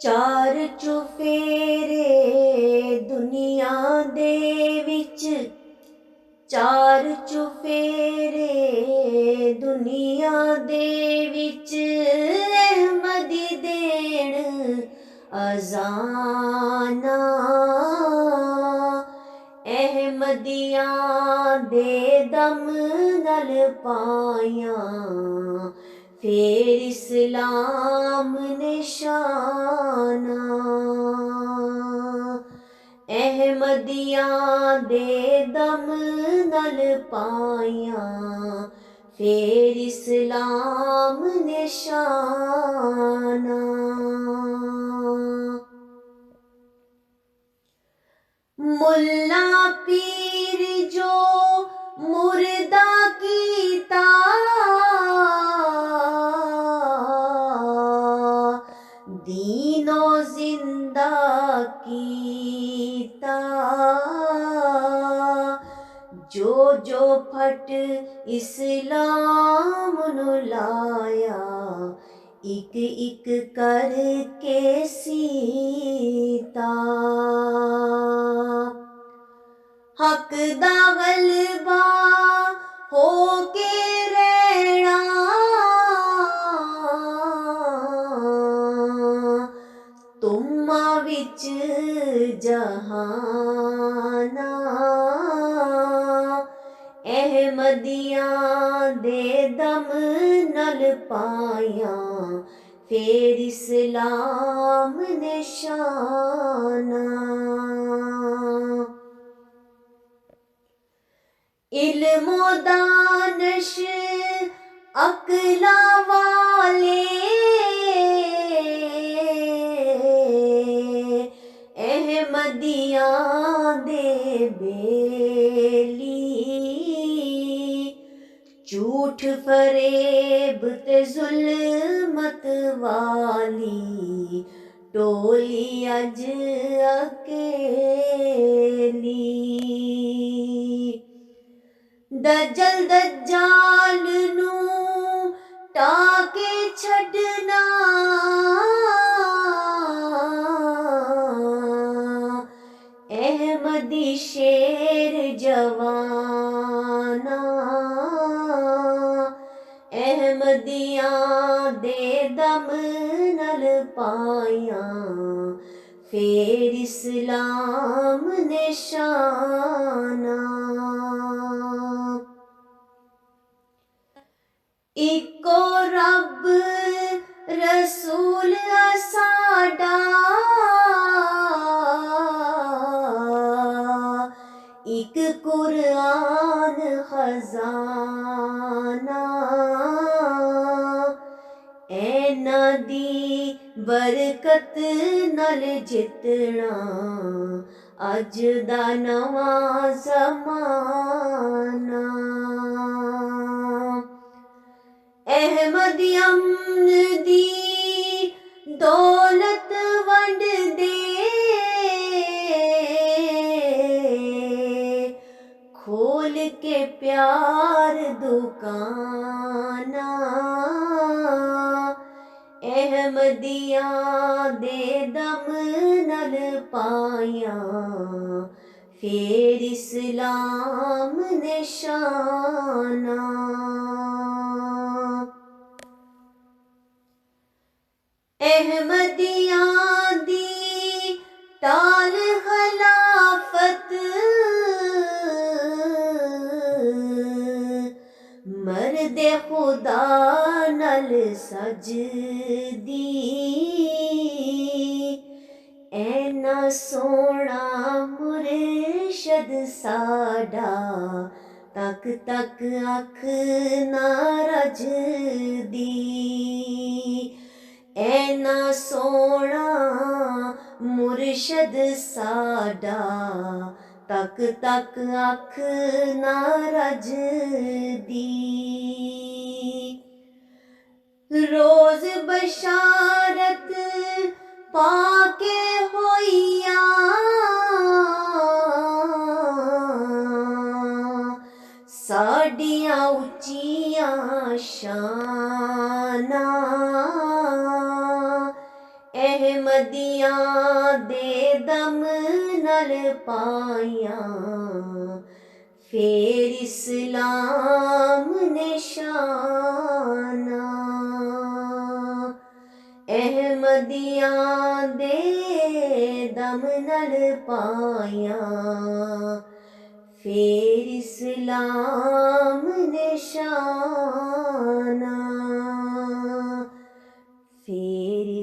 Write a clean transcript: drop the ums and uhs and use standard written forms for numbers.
चार चुफेरे दुनिया दे विच, चार चुफेरे दुनिया दे विच, अहमदी देण अजाना, अहमदियां दे दम नल पायां फिर इस्लाम निशाना, अहमदियां दे दम नल पायां फिर इस्लाम निशाना। मुल्ला पीर जो मुर्दा कीता, दीनो जिंदा कीता, जो जो फट इस्लाम नु लाया, इक इक करके सीता, हक दा गलबा हो के रहना, तुम्मा विच जहाना, अहमदियां दे दम नल पायां फिर इस्लाम निशाना। इल्मो दानश अकला वाले, अहमदियां दे बेली, झूठ फरेब ते जुल्मत वाली टोली अज अकेली, दज्जल दज्जाल नू टाके छड़ना, अहमदी शेर जवाना, अहमदियां दे दम नल पायां फिर इस्लाम निशाना। इको रब रसूल साडा, इक कुरान खजाना, ऐना दी बरकत नल जितना अज दा नवां ज़माना, अहमदियम दी दौलत वंड दे, खोल के प्यार दुकाना, अहमदियां दे दम नल पायां फिर इस्लाम निशाना। अहमदियां दी ताल खिलाफत, मर्दे खुदा नल सजदी, ऐना सोना मुर्शद साडा तक तक अख ना रजदी, ऐना सोना मुर्शद साडा तक तक अख ना रजदी, रोज बशारत पाके होइया, साडियां उच्चियां शाना, अहमद ਅਹਿਮਦੀਆਂ ਦੇ ਦਮ ਨਾਲ ਪਾਈਆਂ, ਫੇਰ ਇਸਲਾਮ ਨੇ ਸ਼ਾਨਾਂ। ਅਹਿਮਦੀਆਂ ਦੇ ਦਮ ਨਾਲ ਪਾਈਆਂ, ਫੇਰ ਇਸਲਾਮ ਨੇ ਸ਼ਾਨਾਂ।